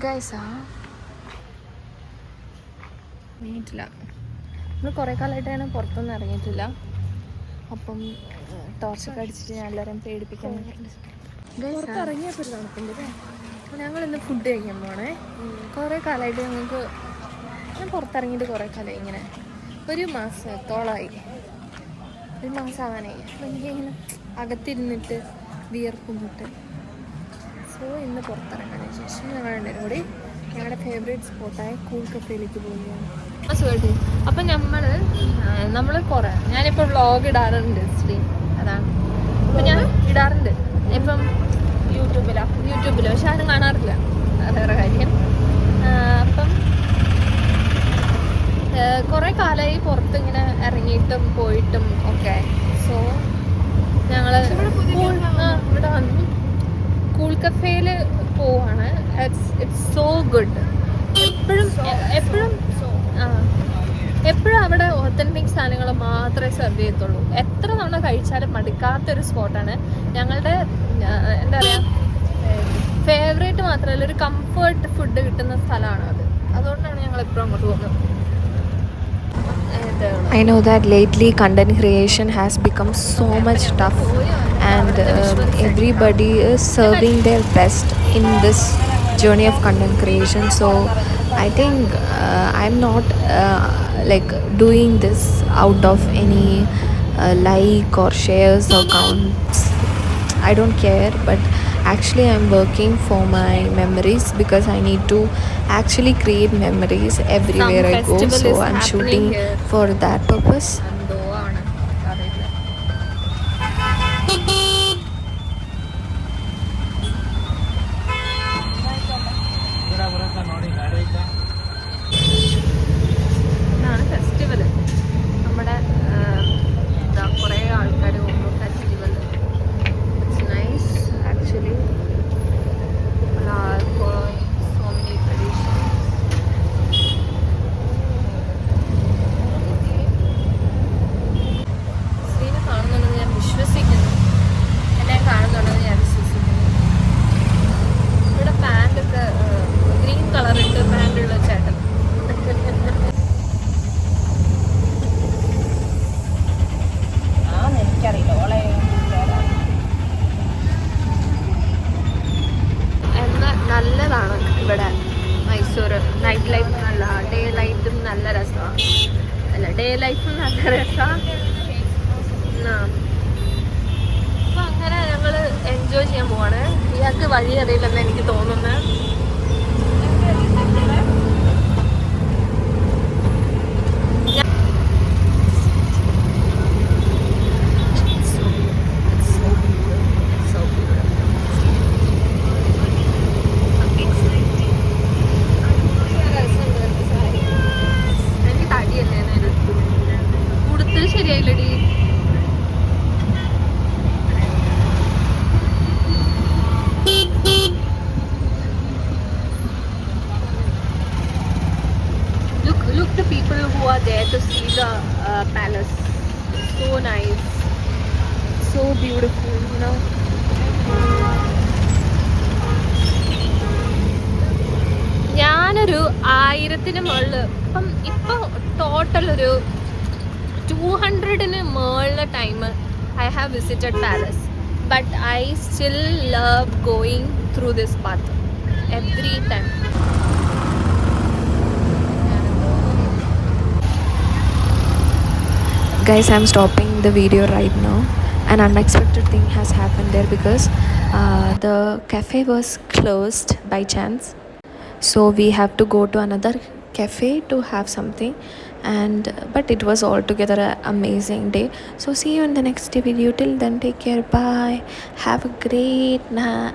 ഗൈസാ ഇറങ്ങിയിട്ടില്ല. നമ്മൾ കുറേ കാലമായിട്ട് ഞാൻ പുറത്തൊന്നും ഇറങ്ങിയിട്ടില്ല. അപ്പം ടോർച്ചൊക്കെ അടിച്ചിട്ട് ഞാൻ എല്ലാവരും പേടിപ്പിക്കാൻ പുറത്തിറങ്ങിയപ്പോൾ തണുപ്പുണ്ട്. ഞങ്ങളിന്ന് ഫുഡ് കഴിക്കാൻ പോണേ. കുറേ കാലമായിട്ട് ഞങ്ങൾക്ക് ഞാൻ പുറത്തിറങ്ങിയിട്ട് കുറേ കാലമായി ഇങ്ങനെ ഒരു മാസത്തോളമായി. ഒരു മാസം ആവാനായി. അപ്പം എനിക്കിങ്ങനെ അകത്തിരുന്നിട്ട് വിയർക്കുന്നിട്ട്. സോ ഇന്ന് പുറത്തിറങ്ങാനു ശേഷം ഞങ്ങളുടെ കൂടി ഞങ്ങളുടെ ഫേവറേറ്റ് സ്പോട്ടായ കൂൾ കഫേയിലേക്ക് പോവുകയാണ്. സുഖമായിട്ട് അപ്പം നമ്മൾ കുറേ ഞാനിപ്പോൾ വ്ളോഗ് ഇടാറുണ്ട്. അതാണ് അപ്പം ഞാൻ ഇടാറുണ്ട് ഇപ്പം യൂട്യൂബിൽ പക്ഷെ ആരും കാണാറില്ല. വേറെ കാര്യം. അപ്പം കുറേ കാലമായി പുറത്ത് ഇങ്ങനെ ഇറങ്ങിയിട്ടും പോയിട്ടും ഒക്കെ. സോ ഞങ്ങൾ ഇവിടെ വന്നു കൂൾ കഫേയിൽ പോവാണ്. It's so good. എപ്പോഴും അവിടെ ഒത്തൻറ്റിക് സാധനങ്ങൾ മാത്രമേ സെർവ് ചെയ്യത്തുള്ളൂ. എത്ര തവണ കഴിച്ചാലും മടുക്കാത്തൊരു സ്പോട്ടാണ്. ഞങ്ങളുടെ എന്താ പറയുക ഫേവറേറ്റ് മാത്രമല്ല ഒരു കംഫർട്ട് ഫുഡ് കിട്ടുന്ന സ്ഥലമാണ് അത്. അതുകൊണ്ടാണ് ഞങ്ങൾ എപ്പോഴും അങ്ങോട്ട് പോകുന്നത്. I know that lately content creation has become so much tough and everybody is serving their best in this journey of content creation. So I think I'm not like doing this out of any like or shares or counts. I don't care, but actually I'm working for my memories because I need to actually create memories everywhere I go. So I'm shooting for that purpose. Festival നമ്മുടെ കുറേ ആൾക്കാർ പോകുന്നു. Festival it's nice actually. So many traditions. സ്ത്രീനെ കാണുന്നുണ്ടെന്ന് ഞാൻ വിശ്വസിക്കുന്നു. എന്നെ കാണുന്നുണ്ടെന്ന് ഞാൻ വിശ്വസിക്കുന്നു. ഇവിടെ പാൻറ്റൊക്കെ ഗ്രീൻ കളറിട്ട് പാൻറ്റുള്ള ചേട്ടൻ. നല്ലതാണ് ഇവിടെ മൈസൂർ. നൈറ്റ് ലൈഫ് നല്ല, ഡേ ലൈഫും നല്ല രസമാണ്. ഡേ ലൈഫും നല്ല രസമാണ്. അപ്പം അങ്ങനെ ഞങ്ങൾ എൻജോയ് ചെയ്യാൻ പോവാണ്. ഇയാൾക്ക് വഴി അറിയില്ലെന്ന് എനിക്ക് തോന്നുന്നത്. ശരിയായില്ലടി. Look the people who are there to see the palace. So nice, so beautiful, you know. ഞാനൊരു 1000-ന് മുകളിൽ ഇപ്പം ടോട്ടൽ ഒരു 200-ന് മുകളിൽ time I have visited palace, but I still love going through this path every time. Guys, I'm stopping the video right now. An unexpected thing has happened there because the cafe was closed by chance. So we have to go to another cafe to have something, but it was altogether an amazing day. So see you in the next video. Till then, take care. Bye. Have a great night.